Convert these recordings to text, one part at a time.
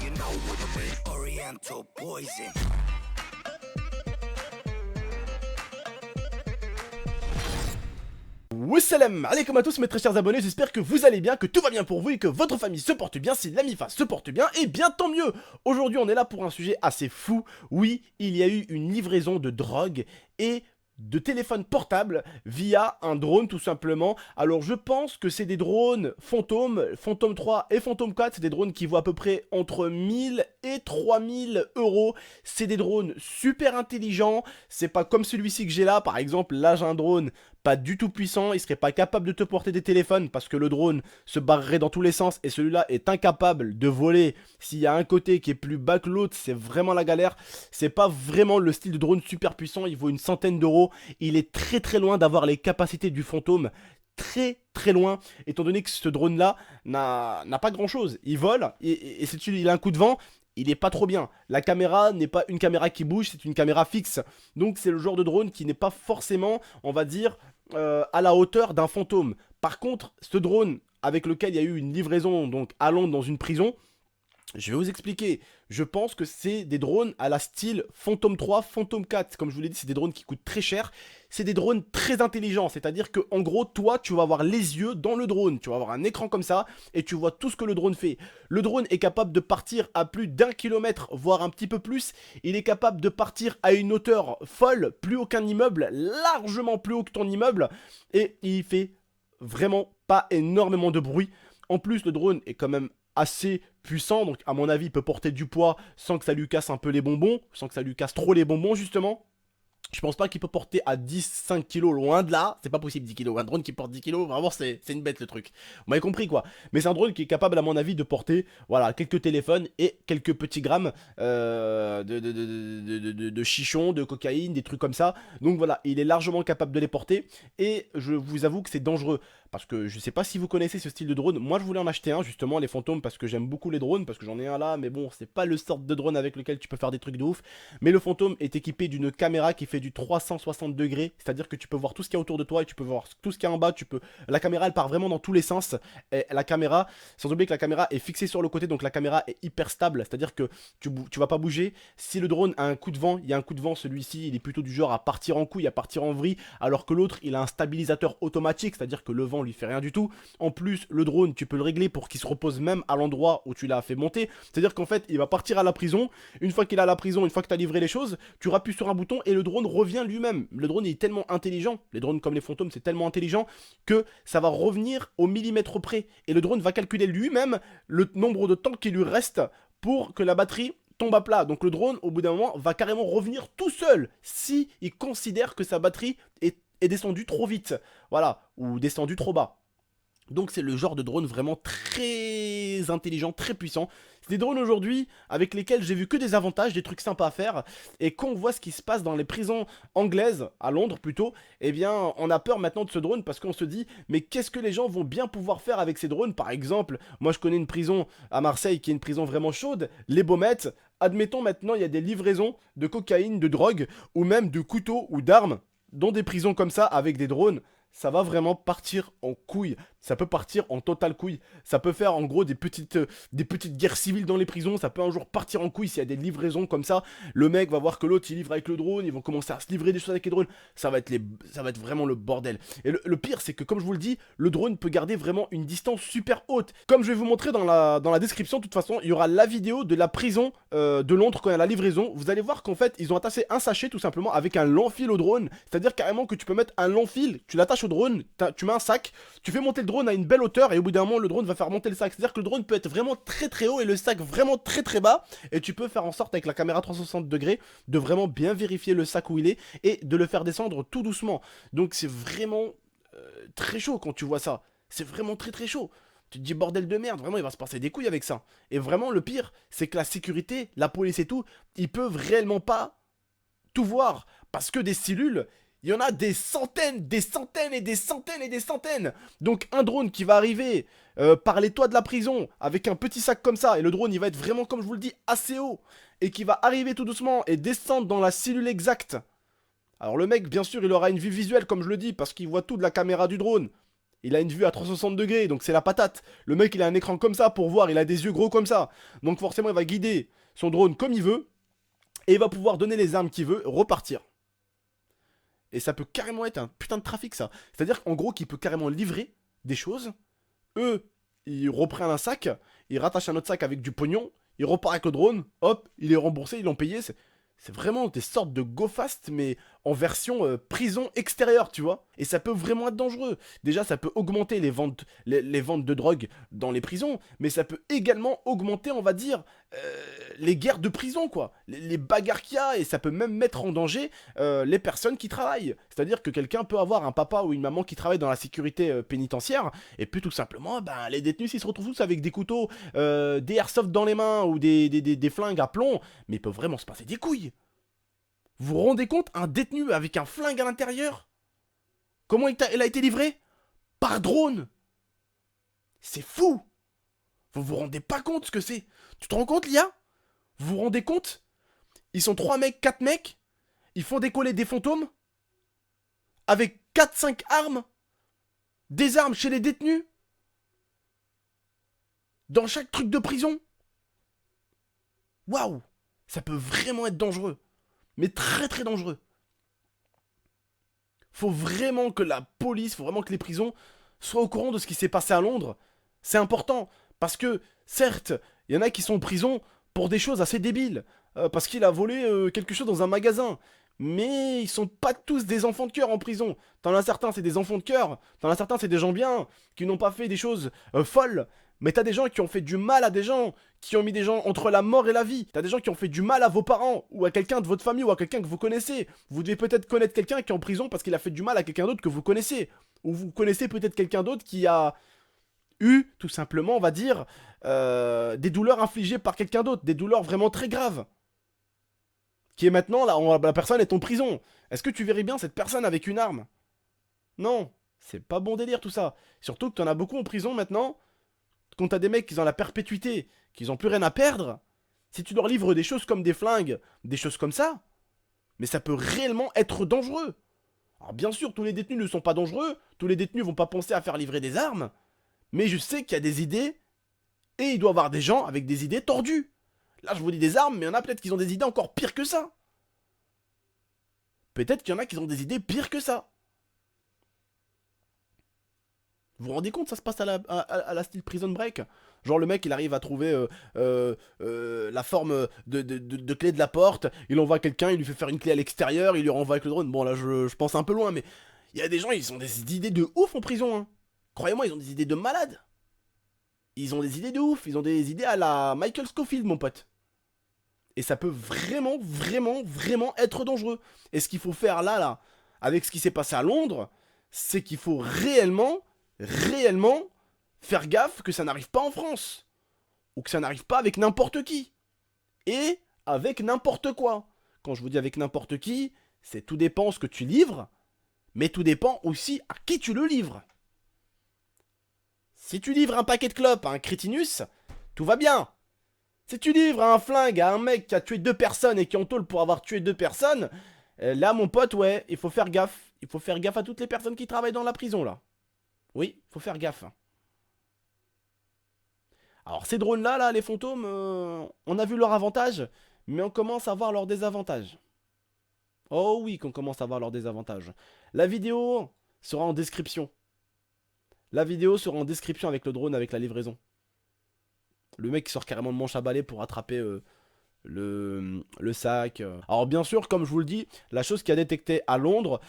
you know what I mean? Oriental poison. Wassalam alaikum à tous mes très chers abonnés, j'espère que vous allez bien, que tout va bien pour vous et que votre famille se porte bien. Si la MIFA se porte bien, et bien tant mieux. Aujourd'hui on est là pour un sujet assez fou. Oui, il y a eu une livraison de drogue et de téléphone portable via un drone tout simplement. Alors je pense que c'est des drones Phantom 3 et Phantom 4, c'est des drones qui vaut à peu près entre 1000 et 3000 euros. C'est des drones super intelligents, c'est pas comme celui-ci que j'ai là, par exemple. Là j'ai un drone pas du tout puissant, il serait pas capable de te porter des téléphones parce que le drone se barrerait dans tous les sens et celui-là est incapable de voler. S'il y a un côté qui est plus bas que l'autre, c'est vraiment la galère. C'est pas vraiment le style de drone super puissant, il vaut une centaine d'euros. Il est très très loin d'avoir les capacités du Phantom. Très très loin, étant donné que ce drone là n'a pas grand chose. Il vole et si il a un coup de vent, il est pas trop bien. La caméra n'est pas une caméra qui bouge, c'est une caméra fixe. Donc c'est le genre de drone qui n'est pas forcément, on va dire, à la hauteur d'un Phantom. Par contre, ce drone avec lequel il y a eu une livraison donc à Londres dans une prison, je vais vous expliquer. Je pense que c'est des drones à la style Phantom 3, Phantom 4. Comme je vous l'ai dit, c'est des drones qui coûtent très cher. C'est des drones très intelligents. C'est-à-dire que en gros, toi, tu vas avoir les yeux dans le drone. Tu vas avoir un écran comme ça et tu vois tout ce que le drone fait. Le drone est capable de partir à plus d'1 kilomètre, voire un petit peu plus. Il est capable de partir à une hauteur folle, plus haut qu'un immeuble, largement plus haut que ton immeuble. Et il fait vraiment pas énormément de bruit. En plus, le drone est quand même assez puissant, donc à mon avis il peut porter du poids sans que ça lui casse un peu les bonbons, sans que ça lui casse trop les bonbons justement. Je pense pas qu'il peut porter à 10-5 kilos, loin de là, c'est pas possible 10 kilos, un drone qui porte 10 kilos, vraiment c'est une bête le truc. Vous m'avez compris quoi. Mais c'est un drone qui est capable à mon avis de porter, voilà, quelques téléphones et quelques petits grammes de chichons, de cocaïne, des trucs comme ça. Donc voilà, il est largement capable de les porter et je vous avoue que c'est dangereux. Parce que je sais pas si vous connaissez ce style de drone, moi je voulais en acheter un justement, les fantômes, parce que j'aime beaucoup les drones, parce que j'en ai un là, mais bon, c'est pas le sort de drone avec lequel tu peux faire des trucs de ouf. Mais le fantôme est équipé d'une caméra qui fait du 360 degrés, c'est-à-dire que tu peux voir tout ce qu'il y a autour de toi et tu peux voir tout ce qu'il y a en bas, La caméra elle part vraiment dans tous les sens, et la caméra, sans oublier que la caméra est fixée sur le côté, donc la caméra est hyper stable, c'est-à-dire que tu vas pas bouger. Si le drone a un coup de vent, il y a un coup de vent, celui-ci il est plutôt du genre à partir en couille, à partir en vrille, alors que l'autre il a un stabilisateur automatique, c'est-à-dire que le vent lui fait rien du tout. En plus, le drone, tu peux le régler pour qu'il se repose même à l'endroit où tu l'as fait monter. C'est-à-dire qu'en fait, il va partir à la prison. Une fois qu'il est à la prison, une fois que tu as livré les choses, tu appuies sur un bouton et le drone revient lui-même. Le drone est tellement intelligent, les drones comme les fantômes, c'est tellement intelligent que ça va revenir au millimètre près. Et le drone va calculer lui-même le nombre de temps qu'il lui reste pour que la batterie tombe à plat. Donc le drone, au bout d'un moment, va carrément revenir tout seul si il considère que sa batterie est descendue trop vite. Voilà, ou descendue trop bas. Donc c'est le genre de drone vraiment très intelligent, très puissant. C'est des drones aujourd'hui avec lesquels j'ai vu que des avantages, des trucs sympas à faire. Et quand on voit ce qui se passe dans les prisons anglaises, à Londres plutôt, eh bien on a peur maintenant de ce drone parce qu'on se dit mais qu'est-ce que les gens vont bien pouvoir faire avec ces drones? Par exemple, moi je connais une prison à Marseille qui est une prison vraiment chaude, les Baumettes. Admettons maintenant il y a des livraisons de cocaïne, de drogue ou même de couteaux ou d'armes dans des prisons comme ça avec des drones. Ça va vraiment partir en couille. Ça peut partir en totale couille. Ça peut faire en gros des petites guerres civiles dans les prisons. Ça peut un jour partir en couille s'il y a des livraisons comme ça. Le mec va voir que l'autre il livre avec le drone. Ils vont commencer à se livrer des choses avec les drones. Ça va être vraiment le bordel. Et le pire c'est que comme je vous le dis, le drone peut garder vraiment une distance super haute. Comme je vais vous montrer dans la description, de toute façon, il y aura la vidéo de la prison de Londres quand il y a la livraison. Vous allez voir qu'en fait ils ont attaché un sachet tout simplement avec un long fil au drone. C'est-à-dire carrément que tu peux mettre un long fil, tu l'attaches au drone, tu mets un sac, tu fais monter le drone à une belle hauteur et au bout d'un moment le drone va faire monter le sac. C'est-à-dire que le drone peut être vraiment très très haut et le sac vraiment très très bas et tu peux faire en sorte avec la caméra 360 degrés de vraiment bien vérifier le sac où il est et de le faire descendre tout doucement. Donc c'est vraiment très chaud quand tu vois ça. C'est vraiment très très chaud. Tu te dis bordel de merde, vraiment il va se passer des couilles avec ça. Et vraiment le pire c'est que la sécurité, la police et tout, ils peuvent réellement pas tout voir parce que des cellules, il y en a des centaines, des centaines et des centaines et des centaines. Donc un drone qui va arriver par les toits de la prison avec un petit sac comme ça, et le drone il va être vraiment, comme je vous le dis, assez haut, et qui va arriver tout doucement et descendre dans la cellule exacte. Alors le mec, bien sûr, il aura une vue visuelle, comme je le dis, parce qu'il voit tout de la caméra du drone. Il a une vue à 360 degrés, donc c'est la patate. Le mec, il a un écran comme ça pour voir, il a des yeux gros comme ça. Donc forcément, il va guider son drone comme il veut, et il va pouvoir donner les armes qu'il veut, repartir. Et ça peut carrément être un putain de trafic, ça. C'est-à-dire qu'en gros, qu'il peut carrément livrer des choses. Eux, ils reprennent un sac, ils rattachent un autre sac avec du pognon, ils repartent avec le drone, hop, il est remboursé, ils l'ont payé. C'est vraiment des sortes de go fast, mais en version prison extérieure, tu vois. Et ça peut vraiment être dangereux. Déjà, ça peut augmenter les ventes de drogue dans les prisons, mais ça peut également augmenter, on va dire, les guerres de prison, quoi. Les bagarres qu'il y a, et ça peut même mettre en danger les personnes qui travaillent. C'est-à-dire que quelqu'un peut avoir un papa ou une maman qui travaille dans la sécurité pénitentiaire, et puis tout simplement, ben, les détenus, s'ils se retrouvent tous avec des couteaux, des airsoft dans les mains, ou des flingues à plomb, mais ils peuvent vraiment se passer des couilles. Vous vous rendez compte, un détenu avec un flingue à l'intérieur? Comment il a été livré? Par drone. C'est fou. Vous vous rendez pas compte ce que c'est? Tu te rends compte, Lia? Vous vous rendez compte? Ils sont 3 mecs, 4 mecs. Ils font décoller des fantômes. Avec 4-5 armes. Des armes chez les détenus. Dans chaque truc de prison. Waouh. Ça peut vraiment être dangereux. Mais très très dangereux. Faut vraiment que la police, faut vraiment que les prisons soient au courant de ce qui s'est passé à Londres. C'est important. Parce que, certes, il y en a qui sont en prison pour des choses assez débiles. Parce qu'il a volé quelque chose dans un magasin. Mais ils sont pas tous des enfants de cœur en prison. T'en as certains, c'est des enfants de cœur. T'en as certains, c'est des gens bien, qui n'ont pas fait des choses folles. Mais t'as des gens qui ont fait du mal à des gens, qui ont mis des gens entre la mort et la vie. T'as des gens qui ont fait du mal à vos parents, ou à quelqu'un de votre famille, ou à quelqu'un que vous connaissez. Vous devez peut-être connaître quelqu'un qui est en prison parce qu'il a fait du mal à quelqu'un d'autre que vous connaissez. Ou vous connaissez peut-être quelqu'un d'autre qui a eu, tout simplement, on va dire, des douleurs infligées par quelqu'un d'autre. Des douleurs vraiment très graves. Qui est maintenant, la personne est en prison. Est-ce que tu verrais bien cette personne avec une arme? Non. C'est pas bon délire tout ça. Surtout que t'en as beaucoup en prison maintenant. Quand t'as des mecs qui ont la perpétuité, qui ont plus rien à perdre, si tu leur livres des choses comme des flingues, des choses comme ça, mais ça peut réellement être dangereux. Alors bien sûr, tous les détenus ne sont pas dangereux, tous les détenus vont pas penser à faire livrer des armes, mais je sais qu'il y a des idées, et il doit y avoir des gens avec des idées tordues. Là, je vous dis des armes, mais il y en a peut-être qui ont des idées encore pires que ça. Peut-être qu'il y en a qui ont des idées pires que ça. Vous vous rendez compte, ça se passe à la style Prison Break? Genre le mec il arrive à trouver la forme de clé de la porte, il envoie quelqu'un, il lui fait faire une clé à l'extérieur, il lui renvoie avec le drone. Bon là je pense un peu loin, mais il y a des gens, ils ont des idées de ouf en prison. Hein. Croyez-moi, ils ont des idées de malade. Ils ont des idées de ouf, ils ont des idées à la Michael Scofield mon pote. Et ça peut vraiment, vraiment, vraiment être dangereux. Et ce qu'il faut faire là, avec ce qui s'est passé à Londres, c'est qu'il faut réellement faire gaffe que ça n'arrive pas en France. Ou que ça n'arrive pas avec n'importe qui. Et avec n'importe quoi. Quand je vous dis avec n'importe qui, c'est tout dépend ce que tu livres, mais tout dépend aussi à qui tu le livres. Si tu livres un paquet de clopes à un crétinus, tout va bien. Si tu livres un flingue à un mec qui a tué 2 personnes et qui en tôle pour avoir tué 2 personnes, là mon pote, ouais, il faut faire gaffe. Il faut faire gaffe à toutes les personnes qui travaillent dans la prison là. Oui, faut faire gaffe. Alors ces drones là, les fantômes, on a vu leur avantage, mais on commence à voir leurs désavantages. Oh oui qu'on commence à voir leurs désavantages. La vidéo sera en description. La vidéo sera en description avec le drone, avec la livraison. Le mec qui sort carrément le manche à balai pour attraper le sac. Alors bien sûr, comme je vous le dis, la chose qui a détecté à Londres,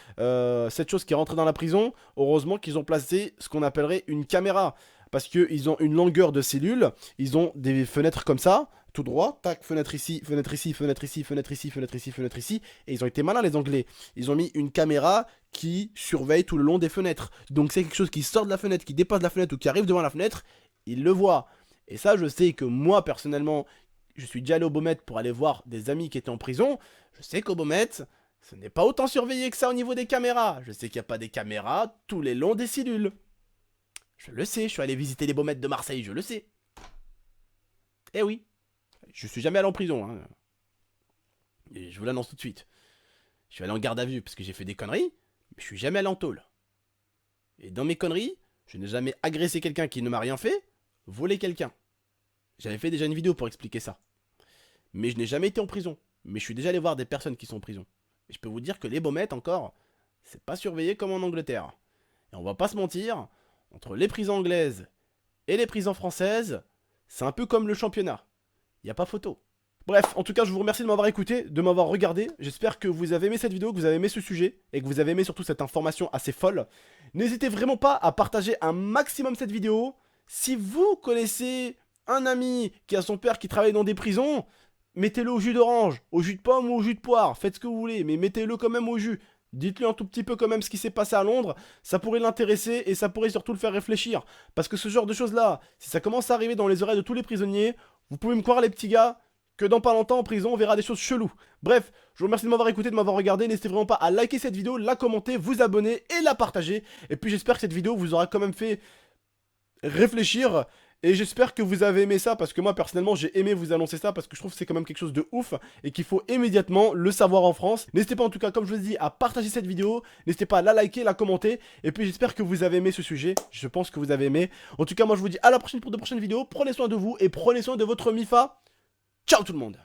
cette chose qui est rentrée dans la prison, heureusement qu'ils ont placé ce qu'on appellerait une caméra. Parce qu'ils ont une longueur de cellule, ils ont des fenêtres comme ça, tout droit, tac, fenêtre ici, fenêtre ici, fenêtre ici, fenêtre ici, fenêtre ici, fenêtre ici, et ils ont été malins les Anglais. Ils ont mis une caméra qui surveille tout le long des fenêtres. Donc c'est quelque chose qui sort de la fenêtre, qui dépasse la fenêtre ou qui arrive devant la fenêtre, ils le voient. Et ça, je sais que moi, personnellement, je suis déjà allé au Beaumet pour aller voir des amis qui étaient en prison. Je sais qu'au Beaumet, ce n'est pas autant surveillé que ça au niveau des caméras. Je sais qu'il n'y a pas des caméras tous les longs des cellules. Je le sais, je suis allé visiter les Baumets de Marseille, je le sais. Eh oui, je suis jamais allé en prison. Hein. Et je vous l'annonce tout de suite. Je suis allé en garde à vue parce que j'ai fait des conneries, mais je suis jamais allé en tôle. Et dans mes conneries, Je n'ai jamais agressé quelqu'un qui ne m'a rien fait, volé quelqu'un. J'avais fait déjà une vidéo pour expliquer ça. Mais je n'ai jamais été en prison. Mais je suis déjà allé voir des personnes qui sont en prison. Et je peux vous dire que les baumettes, encore, c'est pas surveillé comme en Angleterre. Et on va pas se mentir, entre les prisons anglaises et les prisons françaises, c'est un peu comme le championnat. Il n'y a pas photo. Bref, en tout cas, je vous remercie de m'avoir écouté, de m'avoir regardé. J'espère que vous avez aimé cette vidéo, que vous avez aimé ce sujet, et que vous avez aimé surtout cette information assez folle. N'hésitez vraiment pas à partager un maximum cette vidéo. Si vous connaissez un ami qui a son père qui travaille dans des prisons, mettez-le au jus d'orange, au jus de pomme ou au jus de poire, faites ce que vous voulez, mais mettez-le quand même au jus. Dites-lui un tout petit peu quand même ce qui s'est passé à Londres, ça pourrait l'intéresser et ça pourrait surtout le faire réfléchir. Parce que ce genre de choses-là, si ça commence à arriver dans les oreilles de tous les prisonniers, vous pouvez me croire les petits gars, que dans pas longtemps en prison on verra des choses cheloues. Bref, je vous remercie de m'avoir écouté, de m'avoir regardé, n'hésitez vraiment pas à liker cette vidéo, la commenter, vous abonner et la partager. Et puis j'espère que cette vidéo vous aura quand même fait réfléchir. Et j'espère que vous avez aimé ça, parce que moi personnellement j'ai aimé vous annoncer ça, parce que je trouve que c'est quand même quelque chose de ouf, et qu'il faut immédiatement le savoir en France. N'hésitez pas en tout cas, comme je vous l'ai dit, à partager cette vidéo, n'hésitez pas à la liker, la commenter, et puis j'espère que vous avez aimé ce sujet, je pense que vous avez aimé. En tout cas moi je vous dis à la prochaine pour de prochaines vidéos, prenez soin de vous, et prenez soin de votre MIFA. Ciao tout le monde!